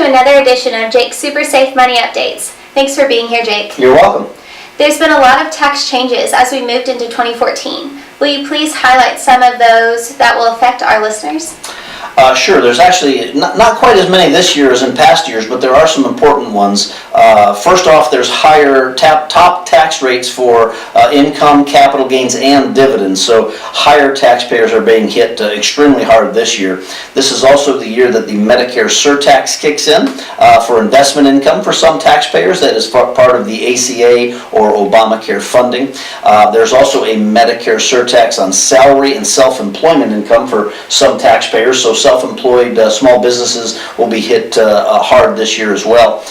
to another edition of Jake's Super Safe Money Updates. Thanks for being here, Jake. You're welcome. There's been a lot of tax changes as we moved into 2014. Will you please highlight some of those that will affect our listeners? Sure, there's actually not quite as many this year as in past years, but there are some important ones. First off, there's higher top tax rates for income, capital gains, and dividends. So higher taxpayers are being hit extremely hard this year. This is also the year that the Medicare surtax kicks in for investment income for some taxpayers. That is part of the ACA or Obamacare funding. There's also a Medicare surtax on salary and self-employment income for some taxpayers. So self-employed small businesses will be hit hard this year as well.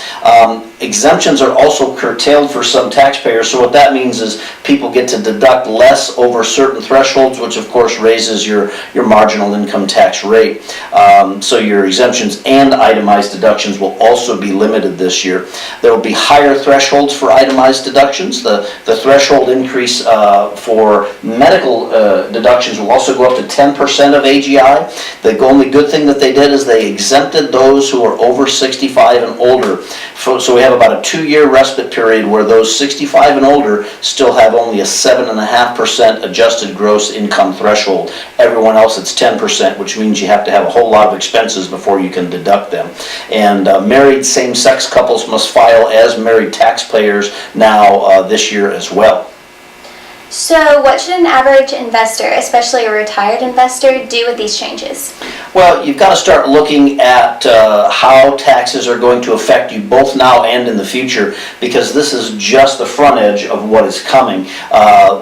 Exemptions are also curtailed for some taxpayers, so what that means is people get to deduct less over certain thresholds, which of course raises your marginal income tax rate. So your exemptions and itemized deductions will also be limited this year. There will be higher thresholds for itemized deductions. The threshold increase for medical deductions will also go up to 10% of AGI. The only good thing that they did is they exempted those who are over 65 and older. So we have about a 2-year respite period where those 65 and older still have only a 7.5% adjusted gross income threshold. Everyone else it's 10%, which means you have to have a whole lot of expenses before you can deduct them. And married same-sex couples must file as married taxpayers now this year as well. So what should an average investor, especially a retired investor, do with these changes? Well, you've got to start looking at how taxes are going to affect you both now and in the future, because this is just the front edge of what is coming.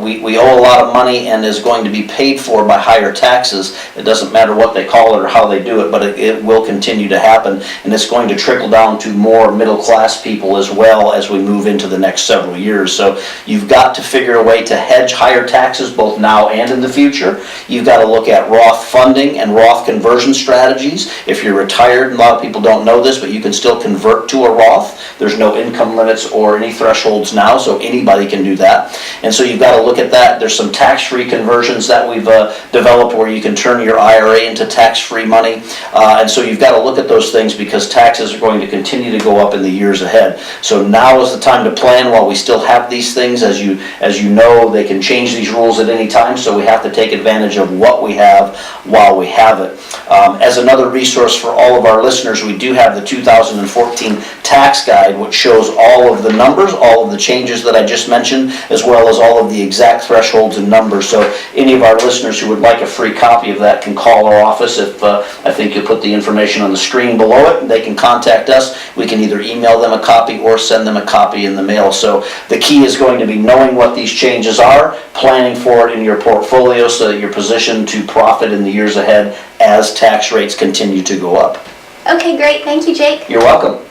We owe a lot of money and is going to be paid for by higher taxes. It doesn't matter what they call it or how they do it, but it will continue to happen, and it's going to trickle down to more middle-class people as well as we move into the next several years. So you've got to figure a way to hedge higher taxes both now and in the future. You've got to look at Roth funding and Roth conversion strategies. If you're retired, a lot of people don't know this, but you can still convert to a Roth. There's no income limits or any thresholds now, so anybody can do that. And so you've got to look at that. There's some tax-free conversions that we've developed where you can turn your IRA into tax-free money. And so you've got to look at those things because taxes are going to continue to go up in the years ahead. So now is the time to plan while we still have these things. As you know, they can change these rules at any time, so we have to take advantage of what we have while we have it. As another resource for all of our listeners, we do have the 2014 tax guide, which shows all of the numbers, all of the changes that I just mentioned, as well as all of the exact thresholds and numbers. So any of our listeners who would like a free copy of that can call our office. If I think you'll put the information on the screen below it, they can contact us. We can either email them a copy or send them a copy in the mail. So the key is going to be knowing what these changes are, planning for it in your portfolio so that you're positioned to profit in the years ahead as tax rates continue to go up. Okay, great. Thank you, Jake. You're welcome.